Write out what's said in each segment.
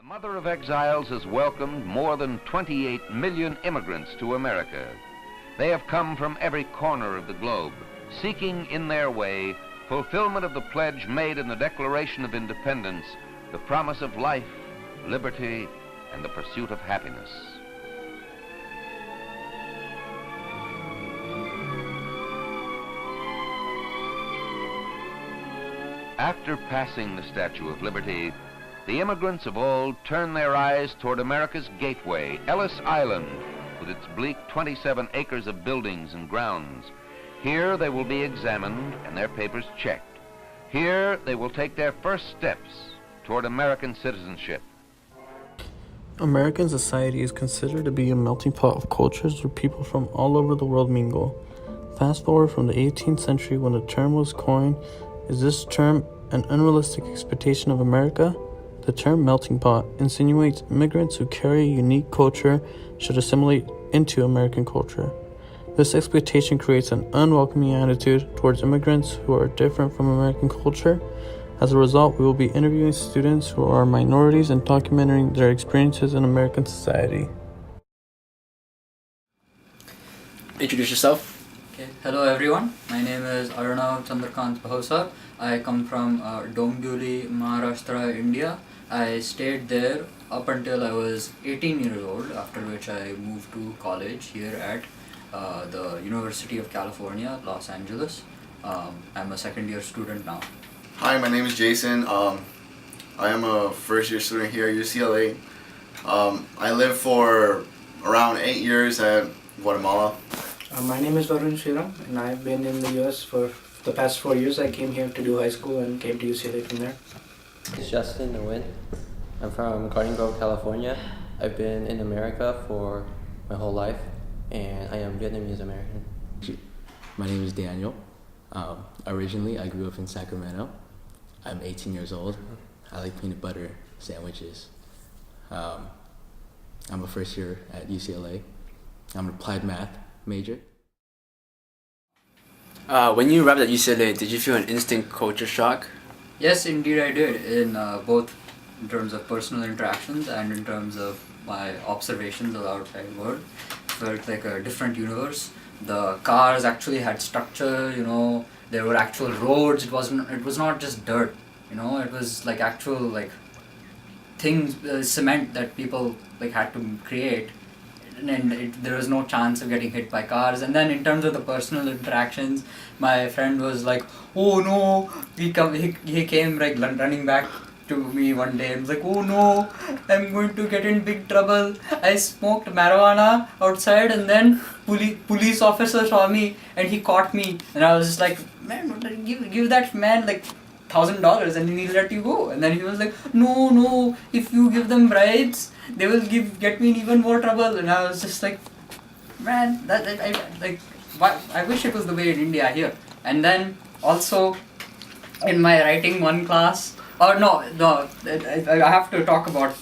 The Mother of Exiles has welcomed more than 28 million immigrants to America. They have come from every corner of the globe, seeking in their way fulfillment of the pledge made in the Declaration of Independence, the promise of life, liberty, and the pursuit of happiness. After passing the Statue of Liberty, the immigrants of old turned their eyes toward America's gateway, Ellis Island, with its bleak 27 acres of buildings and grounds. Here they will be examined and their papers checked. Here they will take their first steps toward American citizenship. American society is considered to be a melting pot of cultures where people from all over the world mingle. Fast forward from the 18th century when the term was coined. Is this term an unrealistic expectation of America? The term melting pot insinuates immigrants who carry a unique culture should assimilate into American culture. This expectation creates an unwelcoming attitude towards immigrants who are different from American culture. As a result, we will be interviewing students who are minorities and documenting their experiences in American society. Introduce yourself. Okay. Hello everyone, my name is Arnav Chandrakant Bahosar. I come from Dombivli, Maharashtra, India. I stayed there up until I was 18 years old, after which I moved to college here at the University of California, Los Angeles. I'm a second year student now. Hi, my name is Jason. I am a first year student here at UCLA. I lived for around 8 years at Guatemala. My name is Varun Sriram and I've been in the US for the past 4 years. I came here to do high school and came to UCLA from there. It's Justin Nguyen. I'm from Garden Grove, California. I've been in America for my whole life and I am Vietnamese American. My name is Daniel. Originally, I grew up in Sacramento. I'm 18 years old. I like peanut butter sandwiches. I'm a first year at UCLA. I'm an applied math major. When you arrived at UCLA, did you feel an instant culture shock? Yes, indeed I did, in both in terms of personal interactions and in terms of my observations of the outside world. Felt like a different universe. The cars actually had structure, there were actual roads. It was not just dirt, it was like actual like things, cement that people like had to create. And there was no chance of getting hit by cars. And then in terms of the personal interactions, my friend was like, oh no, he came like running back to me one day and was like, oh no, I'm going to get in big trouble. I smoked marijuana outside and then police officer saw me and he caught me. And I was just like, man, give that man like $1,000 and he'll let you go. And then he was like, no, if you give them bribes, they will get me in even more trouble. And I was just like, man, I wish it was the way in India here. And then also in my writing one class, I have to talk about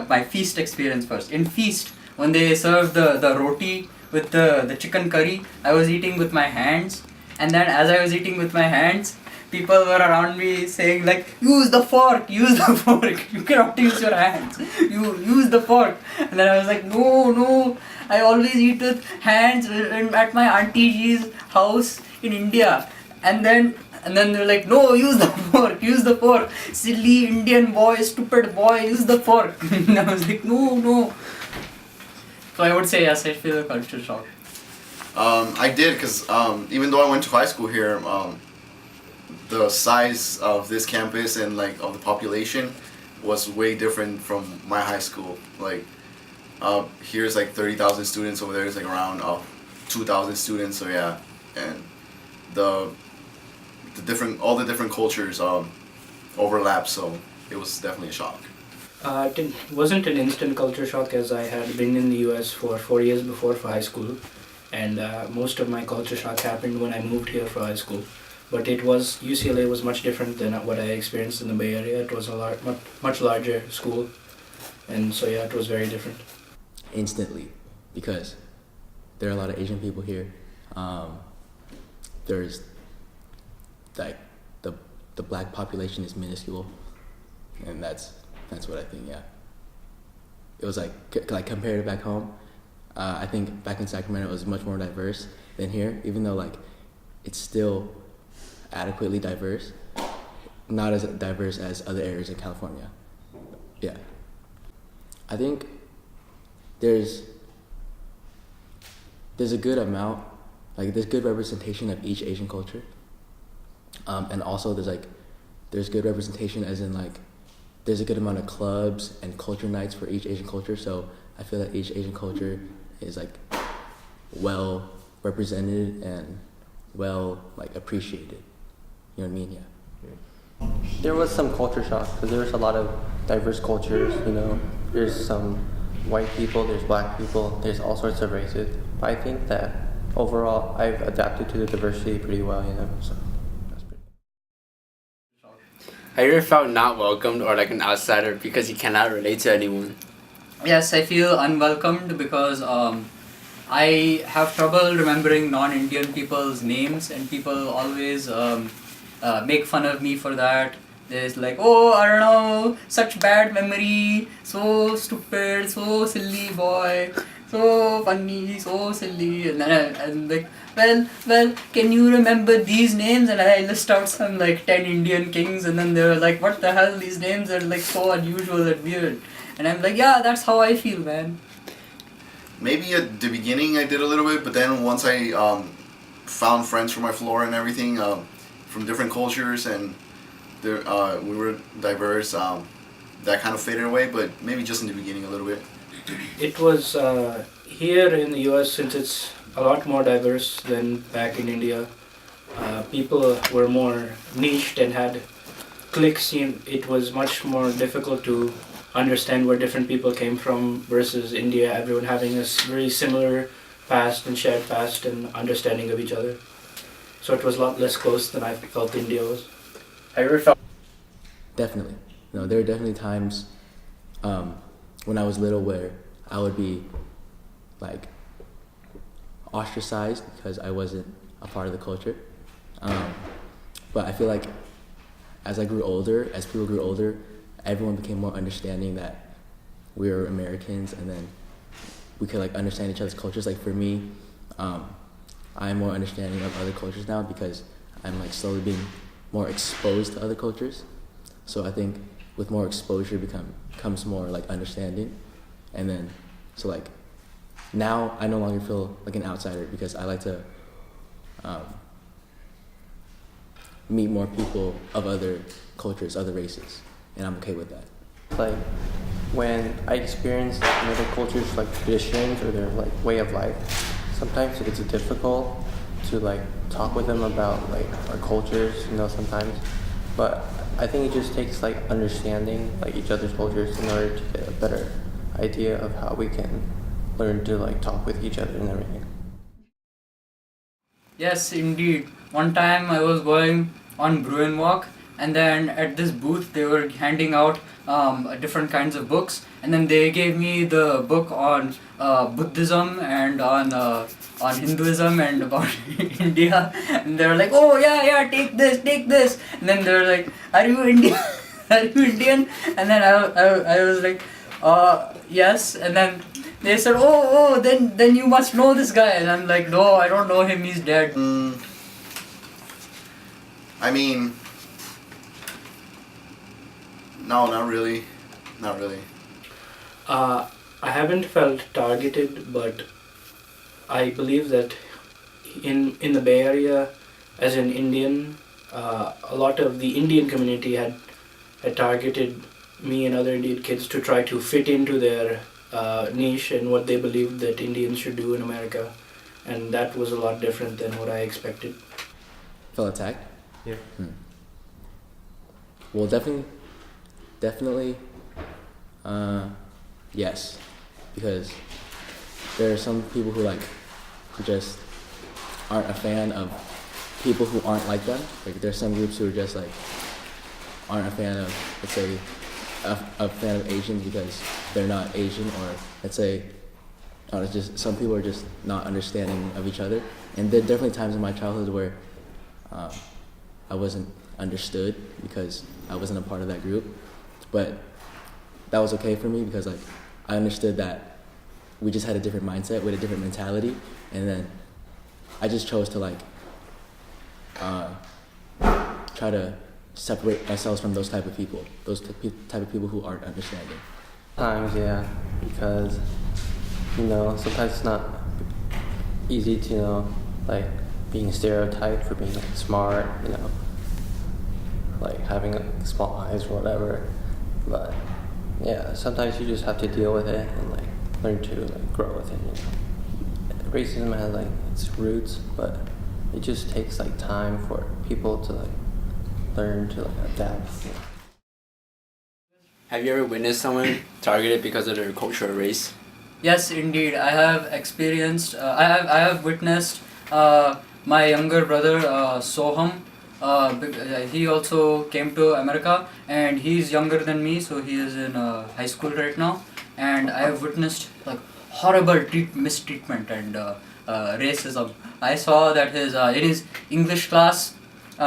my feast experience first. In feast, when they served the roti with the chicken curry, I was eating with my hands. And then as I was eating with my hands, people were around me saying like, use the fork, you cannot use your hands, you use the fork. And then I was like, no, I always eat with hands at my Auntie G's house in India. And then they're like, no, use the fork, silly Indian boy, stupid boy, use the fork. And I was like, no. So I would say yes, I feel a culture shock. I did, because even though I went to high school here, the size of this campus and like of the population was way different from my high school. Like here's like 30,000 students, over there is like around 2,000 students. So yeah, and all the different cultures overlap. So it was definitely a shock. It wasn't an instant culture shock, as I had been in the US for 4 years before for high school, and most of my culture shock happened when I moved here for high school. But UCLA was much different than what I experienced in the Bay Area. It was a much larger school, and so yeah, it was very different. Instantly, because there are a lot of Asian people here. There's like the black population is minuscule, and that's what I think. Yeah. it was like like compared to back home, I think back in Sacramento it was much more diverse than here. Even though like it's still adequately diverse, not as diverse as other areas in California. Yeah, I think there's a good amount, like there's good representation of each Asian culture, and also there's good representation as in like there's a good amount of clubs and culture nights for each Asian culture. So I feel that each Asian culture is like well represented and well like appreciated. You know what I mean? Yeah. There was some culture shock because there was a lot of diverse cultures. You know, there's some white people, there's black people, there's all sorts of races. But I think that overall, I've adapted to the diversity pretty well. You know, so that's pretty. Have you ever felt not welcomed or like an outsider because you cannot relate to anyone? Yes, I feel unwelcomed because I have trouble remembering non-Indian people's names, and people always make fun of me for that. There's like, oh, I don't know, such bad memory, so stupid, so silly boy, so funny, so silly, and then I'm like, well, can you remember these names? And I list out some like 10 Indian kings, and then they're like, what the hell, these names are like so unusual and weird. And I'm like, yeah, that's how I feel, man. Maybe at the beginning I did a little bit, but then once I found friends from my floor and everything, from different cultures, and we were diverse, that kind of faded away, but maybe just in the beginning a little bit. It was here in the US, since it's a lot more diverse than back in India. People were more niched and had cliques. It was much more difficult to understand where different people came from versus India, everyone having a very similar past and shared past and understanding of each other. So it was a lot less close than I felt India was. Have you ever felt? Definitely. No, there were definitely times when I was little where I would be like ostracized because I wasn't a part of the culture. But I feel like as people grew older, everyone became more understanding that we were Americans, and then we could like understand each other's cultures. Like for me, I'm more understanding of other cultures now because I'm like slowly being more exposed to other cultures. So I think with more exposure comes more like understanding, and then so like now I no longer feel like an outsider because I like to meet more people of other cultures, other races, and I'm okay with that. Like when I experience another culture's like traditions or their like way of life, sometimes it's difficult to like talk with them about like our cultures, you know, sometimes. But I think it just takes like understanding like each other's cultures in order to get a better idea of how we can learn to like talk with each other and everything. Yes, indeed. One time I was going on Bruin Walk, and then at this booth they were handing out different kinds of books, and then they gave me the book on Buddhism and on Hinduism and about India, and they were like, oh yeah, take this, and then they were like, are you Indian? Are you Indian? And then I was like, yes, and then they said, oh, then you must know this guy, and I'm like, no, I don't know him, he's dead. I mean, no, not really. I haven't felt targeted, but I believe that in the Bay Area, as an Indian, a lot of the Indian community had targeted me and other Indian kids to try to fit into their niche and what they believed that Indians should do in America, and that was a lot different than what I expected. Felt attacked? Yeah. Well, definitely, yes, because there are some people who just aren't a fan of people who aren't like them. Like there's some groups who are just like aren't a fan of, let's say, a fan of Asians because they're not Asian, or let's say, it's just some people are just not understanding of each other. And there are definitely times in my childhood where I wasn't understood because I wasn't a part of that group, but that was okay for me because I understood that we just had a different mindset with a different mentality, and then I just chose to like try to separate ourselves from those type of people, type of people who aren't understanding. Times, yeah, because sometimes it's not easy to like being stereotyped for being like smart, like having like small eyes or whatever. But yeah, sometimes you just have to deal with it and like learn to like grow with it. Racism has like its roots, but it just takes like time for people to like learn to like adapt. Have you ever witnessed someone targeted because of their culture or race? Yes, indeed. I have experienced. I have witnessed my younger brother Soham. He also came to America, and he's younger than me, so he is in high school right now. And I have witnessed like horrible mistreatment and racism. I saw that in his English class, he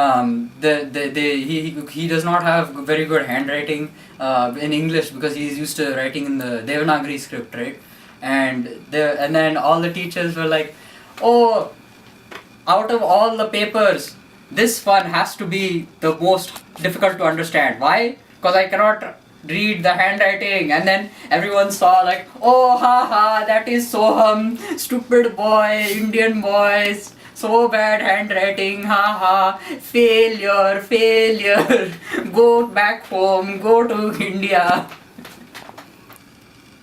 does not have very good handwriting in English because he's used to writing in the Devanagari script, right? And then all the teachers were like, "Oh, out of all the papers, this one has to be the most difficult to understand. Why? Because I cannot read the handwriting." And then everyone saw like, "Oh, ha, that is Soham, stupid boy, Indian boys, so bad handwriting, ha, failure, go back home, go to India."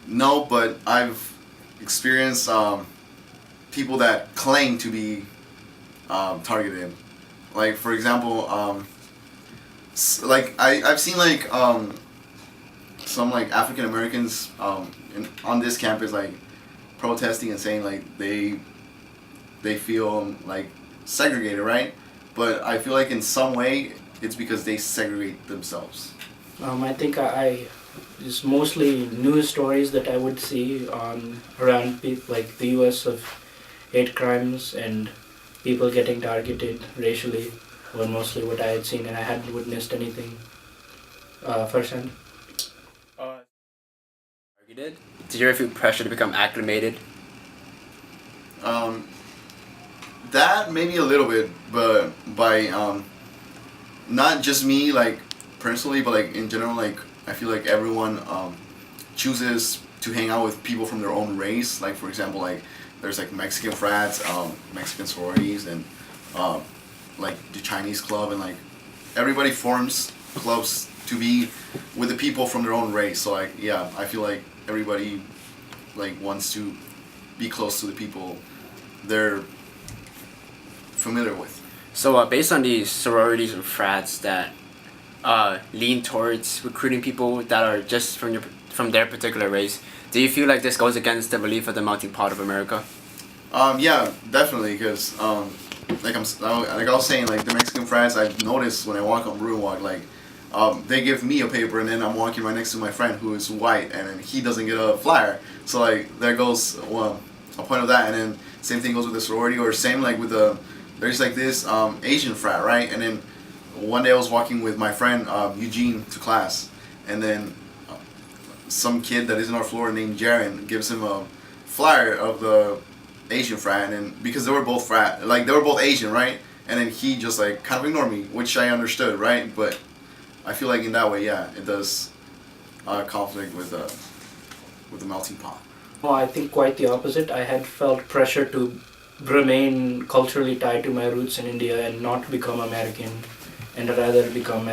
No, but I've experienced people that claim to be targeted. Like, for example, I've seen like some like African Americans on this campus like protesting and saying like they feel like segregated, right? But I feel like in some way it's because they segregate themselves. I think it's mostly news stories that I would see around like the U.S. of hate crimes and people getting targeted racially were mostly what I had seen, and I hadn't witnessed anything firsthand. Targeted? Did you ever feel pressure to become acclimated? That maybe a little bit, but by not just me like personally, but like in general, like I feel like everyone chooses to hang out with people from their own race. Like, for example, like there's like Mexican frats, Mexican sororities, and like the Chinese club, and like everybody forms clubs to be with the people from their own race. So like, yeah, I feel like everybody like wants to be close to the people they're familiar with. So based on these sororities and frats that lean towards recruiting people that are just from their particular race, do you feel like this goes against the belief of the melting pot of America? Yeah, definitely, because like I was saying, like the Mexican frats, I've noticed when I walk on Bruin like they give me a paper, and then I'm walking right next to my friend who is white, and then he doesn't get a flyer. So like there goes a point of that, and then same thing goes with the sorority, or same like with there's like this Asian frat, right? And then one day I was walking with my friend Eugene to class, and then some kid that is in our floor named Jaren gives him a flyer of the Asian frat, and because they were both Asian, right? And then he just like kind of ignored me, which I understood, right? But I feel like in that way, yeah, it does conflict with the melting pot. Well, I think quite the opposite. I had felt pressure to remain culturally tied to my roots in India and not become American, and rather become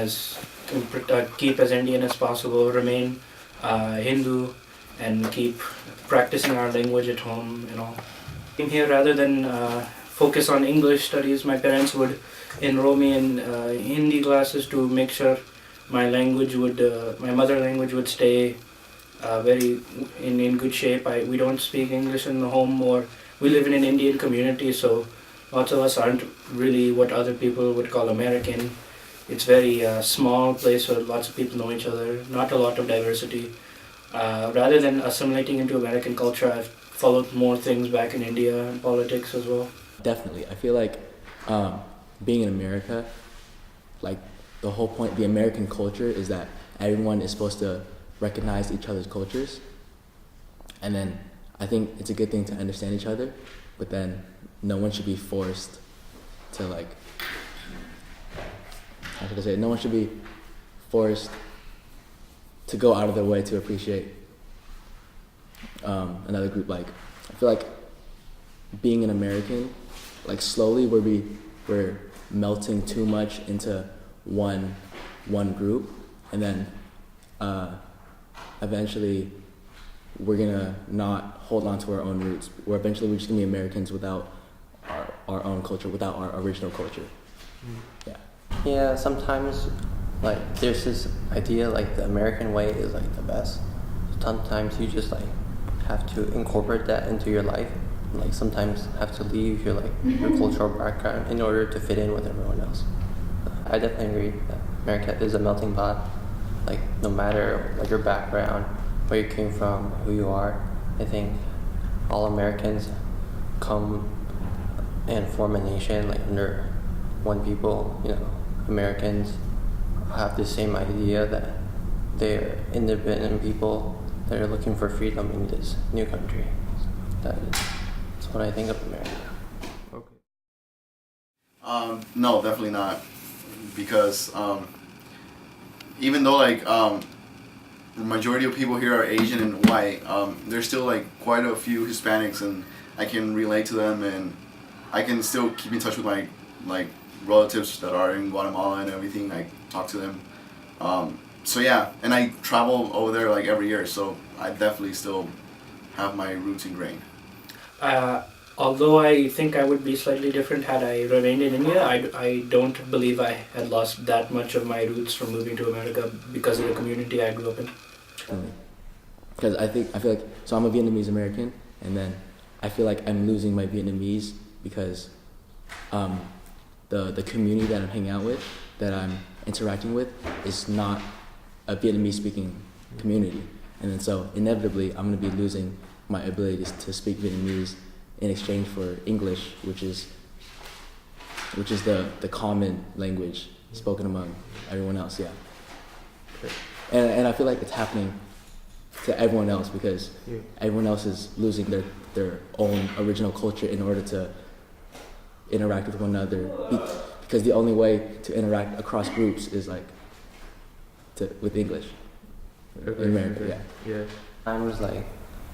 keep as Indian as possible, remain Hindu, and keep practicing our language at home and all. Came here rather than focus on English studies. My parents would enroll me in Hindi classes to make sure my mother language would stay very in good shape. We don't speak English in the home, or we live in an Indian community, so lots of us aren't really what other people would call American. It's very small place where lots of people know each other, not a lot of diversity. Rather than assimilating into American culture, I've followed more things back in India and politics as well. Definitely. I feel like being in America, like the whole point, the American culture is that everyone is supposed to recognize each other's cultures. And then I think it's a good thing to understand each other, but then no one should be forced to like, how should I say it? No one should be forced to go out of their way to appreciate another group. Like, I feel like being an American, like slowly we're melting too much into one group, and then eventually we're gonna not hold on to our own roots. We're just gonna be Americans without our own culture, without our original culture. Yeah. Yeah, sometimes like there's this idea like the American way is like the best. Sometimes you just like have to incorporate that into your life. Like sometimes have to leave your your cultural background in order to fit in with everyone else. I definitely agree that America is a melting pot. Like no matter what your background, where you came from, who you are, I think all Americans come and form a nation like under one people. You know, Americans have the same idea that they're independent people that are looking for freedom in this new country. That's what I think of America. Okay. No, definitely not, because even though like the majority of people here are Asian and white, there's still like quite a few Hispanics, and I can relate to them, and I can still keep in touch with my like relatives that are in Guatemala and everything. I talk to them. So yeah, and I travel over there like every year, so I definitely still have my roots ingrained. Although I think I would be slightly different had I remained in India, I don't believe I had lost that much of my roots from moving to America because of the community I grew up in. Because I feel like, so I'm a Vietnamese American, and then I feel like I'm losing my Vietnamese because the community that I'm hanging out with, that I'm interacting with, is not a Vietnamese speaking community. And then so inevitably I'm going to be losing my ability to speak Vietnamese in exchange for English, which is the common language spoken among everyone else. Yeah. Okay. And I feel like it's happening to everyone else because everyone else is losing their own original culture in order to interact with one another. Because the only way to interact across groups is like with English. Okay. In America, Okay. Yeah. Times like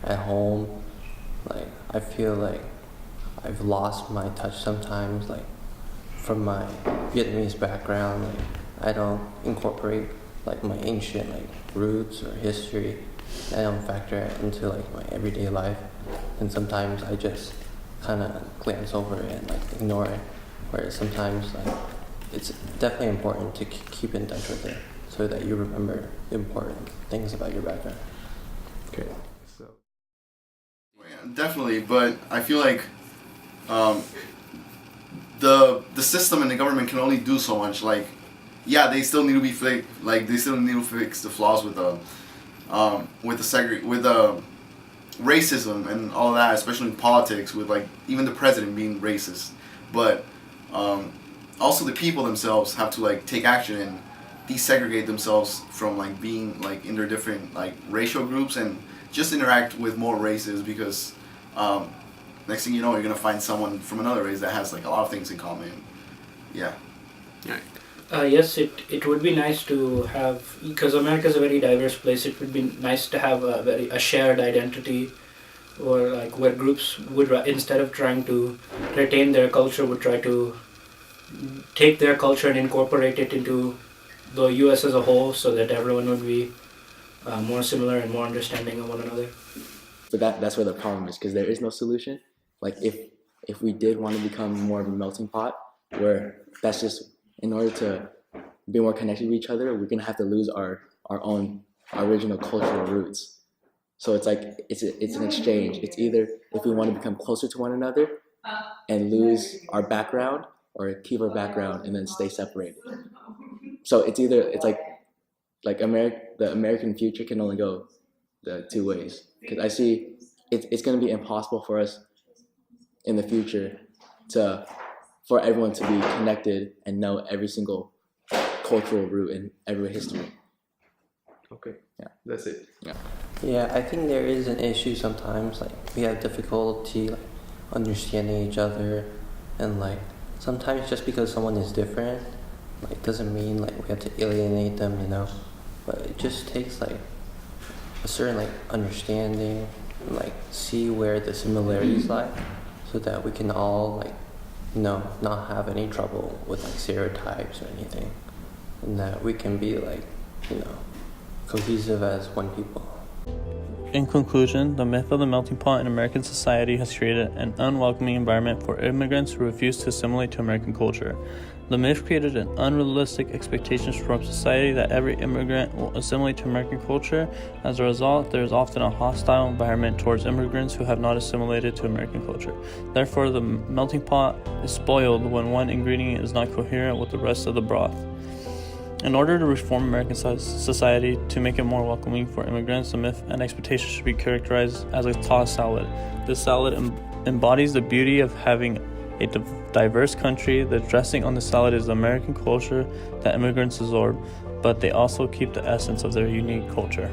at home, like I feel like I've lost my touch sometimes, like from my Vietnamese background. Like I don't incorporate like my ancient like roots or history. I don't factor it into like my everyday life, and sometimes I just kind of glance over it and like ignore it. Whereas sometimes like it's definitely important to keep in touch with it so that you remember important things about your background. Okay. So. Yeah, definitely, but I feel like the system and the government can only do so much. Like, yeah, they still need to be they still need to fix the flaws with the racism and all that, especially in politics, with like even the president being racist. But also the people themselves have to like take action and desegregate themselves from like being like in their different like racial groups and just interact with more races, because next thing you know, you're gonna find someone from another race that has like a lot of things in common. Yeah. Yes, it would be nice to have, because America is a very diverse place. It would be nice to have a shared identity, or like where groups would, instead of trying to retain their culture, would try to take their culture and incorporate it into the U.S. as a whole, so that everyone would be more similar and more understanding of one another. But that's where the problem is, because there is no solution. Like if we did want to become more of a melting pot, where that's just, in order to be more connected with each other, we're gonna have to lose our own original cultural roots. So it's like it's an exchange. It's either if we want to become closer to one another and lose our background, or keep our background and then stay separated. So it's like the American future can only go the two ways. Because I see it's going to be impossible for us in the future for everyone to be connected and know every single cultural root and every history. Okay. Yeah. That's it. Yeah. Yeah, I think there is an issue sometimes. Like we have difficulty like understanding each other, and like sometimes just because someone is different, like doesn't mean like we have to alienate them, you know. But it just takes like a certain like understanding, and, like see where the similarities lie, so that we can all like, you know, not have any trouble with like stereotypes or anything, and that we can be like, you know, cohesive as one people. In conclusion, the myth of the melting pot in American society has created an unwelcoming environment for immigrants who refuse to assimilate to American culture. The myth created an unrealistic expectations from society that every immigrant will assimilate to American culture. As a result, there is often a hostile environment towards immigrants who have not assimilated to American culture. Therefore, the melting pot is spoiled when one ingredient is not coherent with the rest of the broth. In order to reform American society to make it more welcoming for immigrants, the myth and expectation should be characterized as a tossed salad. This salad embodies the beauty of having a diverse country. The dressing on the salad is the American culture that immigrants absorb, but they also keep the essence of their unique culture.